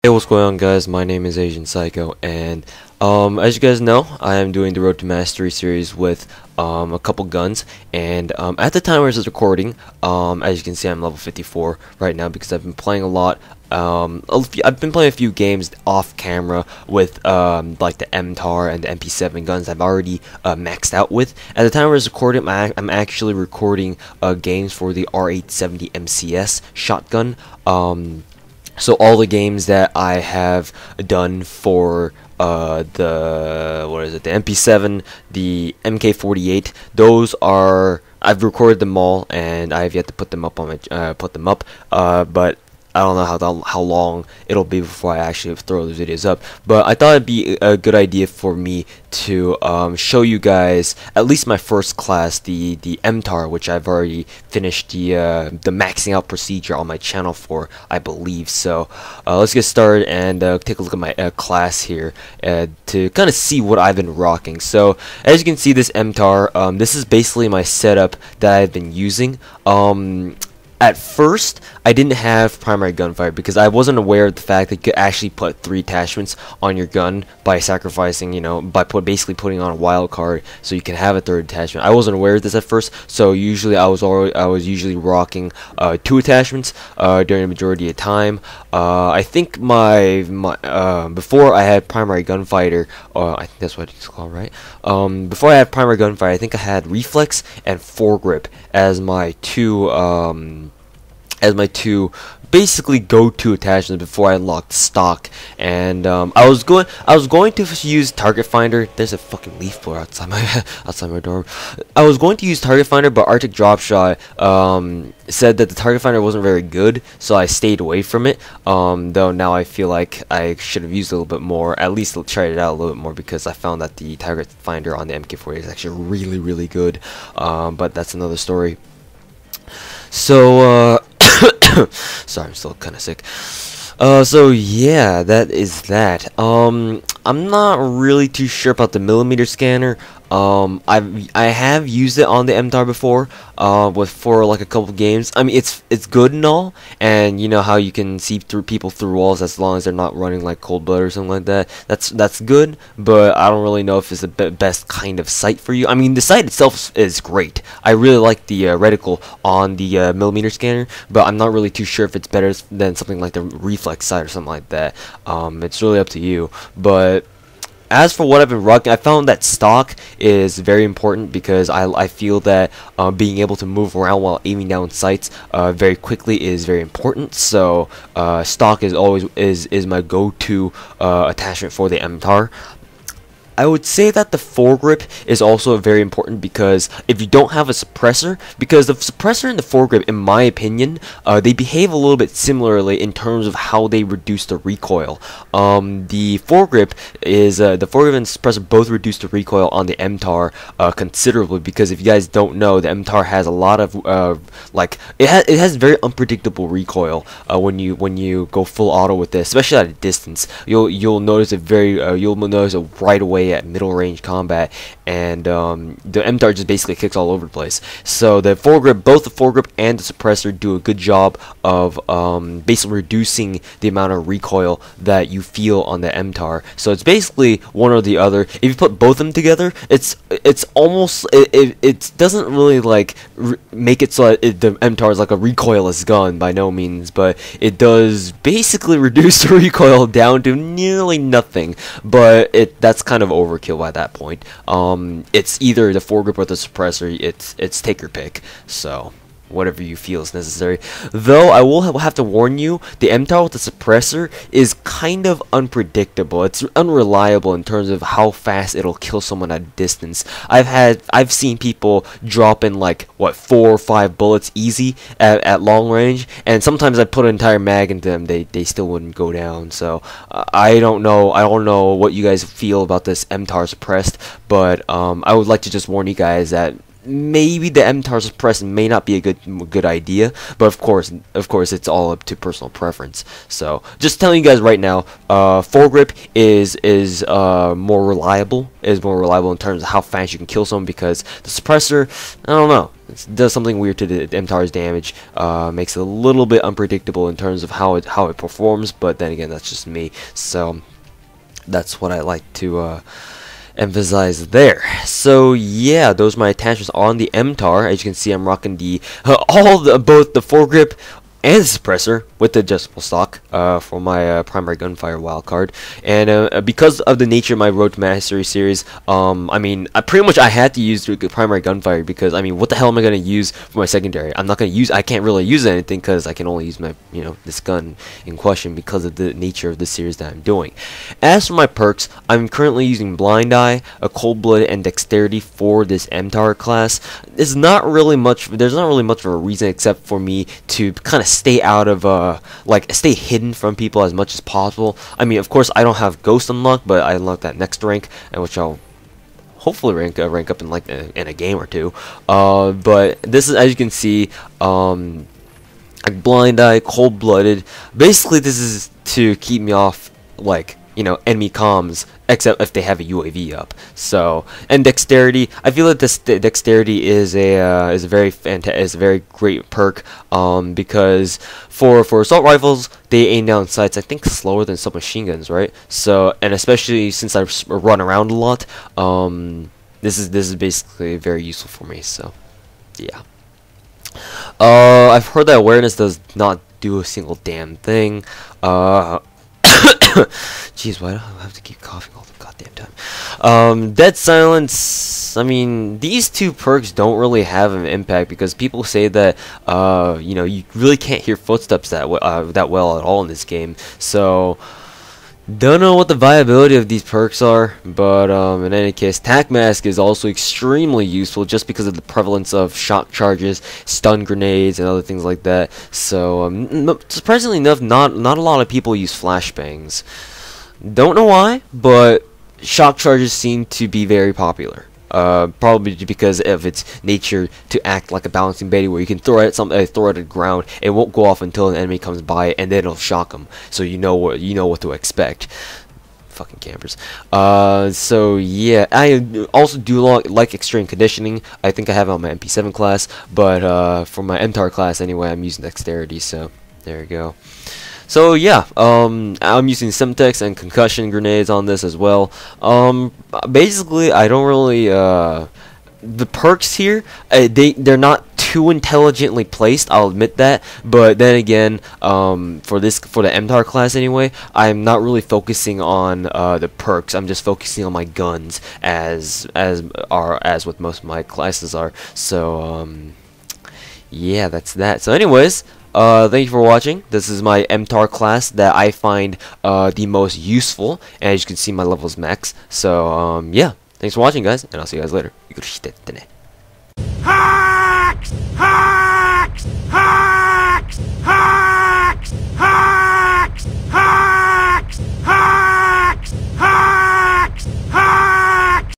Hey, what's going on, guys? My name is Asian Psycho, and as you guys know, I am doing the Road to Mastery series with a couple guns. And at the time where this is recording, as you can see, I'm level 54 right now because I've been playing a lot. I've been playing a few games off camera with like the MTAR and the MP7 guns I've already maxed out with. At the time where I was recording, I'm actually recording games for the R870 MCS shotgun. So all the games that I have done for the MP7, the MK48, those are, I've recorded them all, and I have yet to put them up on my but I don't know how long it'll be before I actually throw those videos up. But I thought it'd be a good idea for me to show you guys at least my first class, the MTAR, which I've already finished the maxing out procedure on my channel for, I believe. So let's get started and take a look at my class here to kind of see what I've been rocking. So as you can see, this MTAR, this is basically my setup that I've been using. At first, I didn't have primary gunfire because I wasn't aware of the fact that you could actually put 3 attachments on your gun by sacrificing, by basically putting on a wild card so you can have a 3rd attachment. I wasn't aware of this at first, so usually I was usually rocking 2 attachments during the majority of the time. I think my before I had primary gunfighter, I think that's what it's called, right? Before I had primary gunfire, I think I had reflex and foregrip as my two basically go-to attachments before I unlocked stock. And I was going to use target finder. There's a fucking leaf blower outside my dorm. I was going to use target finder, but Arctic Dropshot said that the target finder wasn't very good, so I stayed away from it. Though now I feel like I should have used it a little bit more, at least tried it out a little bit more, because I found that the target finder on the MK48 is actually really good. But that's another story. So sorry, I'm still kind of sick. So yeah, that is that. I'm not really too sure about the millimeter scanner. I have used it on the MTAR before, for like a couple games. I mean, it's good and all, and you know how you can see through people through walls as long as they're not running like cold blood or something like that. That's good, but I don't really know if it's the best kind of sight for you. I mean, the sight itself is great. I really like the reticle on the millimeter scanner, but I'm not really too sure if it's better than something like the reflex sight or something like that. It's really up to you, but as for what I've been rocking, I found that stock is very important because I feel that being able to move around while aiming down sights very quickly is very important. So stock is always my go-to attachment for the MTAR. I would say that the foregrip is also very important because if you don't have a suppressor, because the suppressor and the foregrip, in my opinion, they behave a little bit similarly in terms of how they reduce the recoil. The foregrip and suppressor both reduce the recoil on the MTAR considerably, because if you guys don't know, the MTAR has a lot of it has very unpredictable recoil when you go full auto with this, especially at a distance. You'll notice it right away at middle range combat, and the MTAR just basically kicks all over the place. So the foregrip, both the foregrip and the suppressor do a good job of basically reducing the amount of recoil that you feel on the MTAR. So it's basically one or the other. If you put both of them together, it's almost it doesn't really like make it so that the MTAR is like a recoilless gun by no means, but it does basically reduce the recoil down to nearly nothing. But that's kind of overkill by that point. It's either the foregrip or the suppressor. It's take your pick. So whatever you feel is necessary. Though I will have to warn you, the MTAR with the suppressor is kind of unpredictable. It's unreliable in terms of how fast it'll kill someone at a distance. I've seen people drop in like 4 or 5 bullets easy at long range, and sometimes I put an entire mag into them, they still wouldn't go down. So I don't know what you guys feel about this MTAR suppressed, but I would like to just warn you guys that maybe the MTAR suppress may not be a good idea, but of course it's all up to personal preference. So just telling you guys right now, foregrip is more reliable. Is more reliable in terms of how fast you can kill someone, because the suppressor, I don't know, it does something weird to the MTAR's damage. Makes it a little bit unpredictable in terms of how it performs. But then again, that's just me. So that's what I like to emphasize there. So yeah, those are my attachments on the MTAR. As you can see, I'm rocking the both the foregrip and the suppressor with the adjustable stock for my primary gunfire wildcard. And because of the nature of my Road to Mastery series, I mean, I had to use the primary gunfire, because I mean, what the hell am I gonna use for my secondary? I can't really use anything, because I can only use my, this gun in question, because of the nature of the series that I'm doing. As for my perks, I'm currently using Blind Eye, a Cold Blood, and Dexterity for this MTAR class. There's not really much of a reason except for me to kind of stay out of stay hidden from people as much as possible. I mean, of course, I don't have Ghost unlocked, but I unlocked that next rank, and which I'll hopefully rank up in in a game or two. But this is, as you can see, like Blind Eye, Cold Blooded. Basically, this is to keep me off enemy comms, except if they have a UAV up. So, and Dexterity, I feel that this Dexterity is a very great perk, because for assault rifles, they aim down sights, I think, slower than submachine guns, right? So, and especially since I run around a lot, this is basically very useful for me. So yeah. I've heard that awareness does not do a single damn thing. Jeez, why do I have to keep coughing all the goddamn time? Dead Silence, I mean, these two perks don't really have an impact, because people say that, you really can't hear footsteps that well at all in this game. So, don't know what the viability of these perks are, but in any case, Tac Mask is also extremely useful, just because of the prevalence of shock charges, stun grenades, and other things like that. So surprisingly enough, not a lot of people use flashbangs. Don't know why, but shock charges seem to be very popular. Probably because of its nature to act like a balancing Betty, where you can throw it at the ground, it won't go off until an enemy comes by, and then it'll shock them, so you know what to expect. Fucking campers. So yeah, I also do like extreme conditioning. I think I have it on my MP7 class, but for my MTAR class anyway, I'm using Dexterity. So there you go. So yeah, I'm using Semtex and concussion grenades on this as well. Basically, I don't really the perks here, they're not too intelligently placed, I'll admit that, but then again, for the MTAR class anyway, I'm not really focusing on the perks. I'm just focusing on my guns, as with most of my classes are. So yeah, that's that. So anyways, thank you for watching. This is my MTAR class that I find the most useful, and as you can see, my level is max. So yeah, thanks for watching, guys, and I'll see you guys later.